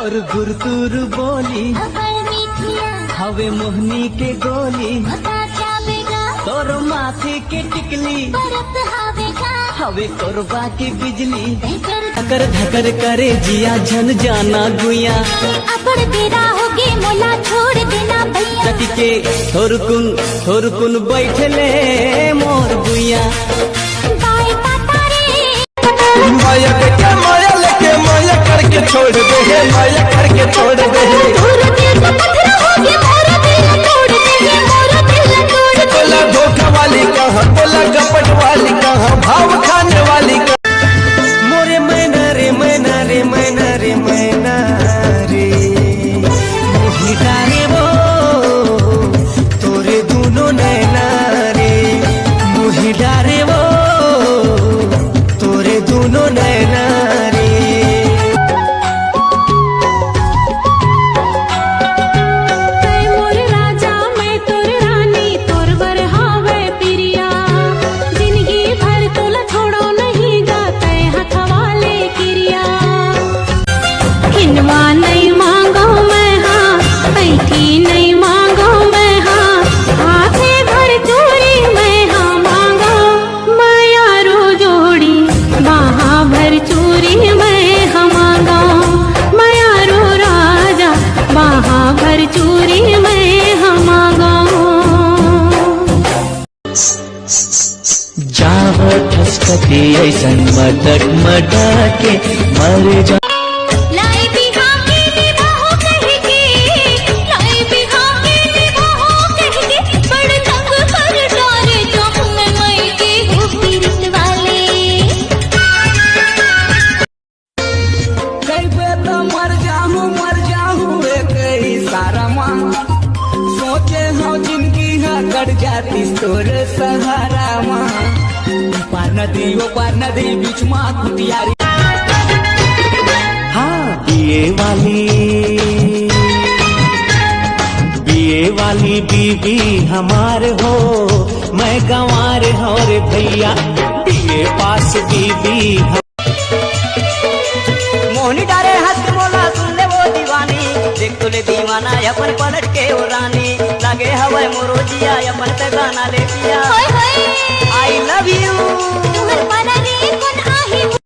तोर गुरतुर बोली हवे मोहनी के गोली तोर माथे के टिकली हवे कोरबा की बिजली धकर धकर करे जिया झन जाना गुया अपड़ तेरा होगे मोला छोड़ देना भैया के थोर कुन बैठले मोर गुया माया के माया लेके माया करके छोड़ दे माया करके छोड़ दे बोला धोखा वाली कहाँ बोला कपट वाली कहाँ भाव खाने वाली मोरे मैना रे मैना रे मैना रे मैना रे मोहिता रे वो तोरे दोनों नैना रे मोहिता रे वो तोरे दोनों नैना रे नहीं मांगो मैं हाँ पैठी नहीं मांगो मैं हाँ हाथे भर चूरी मैं हाँ मांगो मैं यारो जोड़ी बाहा भर चूरी मैं हाँ मांगो मैं यारो राजा बाहा भर चूरी मैं हाँ मांगो जाव ठसकती ऐसन मटक मटके मर जा जाती तोर सहारा पार नदी बीच माँ कुटियारी हाँ बीए वाली बीबी हमार हो मैं गंवार हो रे भैया बीए पास बीबी मोहनी डारे हंस बोला सुन ले वो दीवानी देख तुले दीवाना अपन पलट के वो रानी लगे हवा मोरोजिया अपन पे गाना ले पिया आई लव यू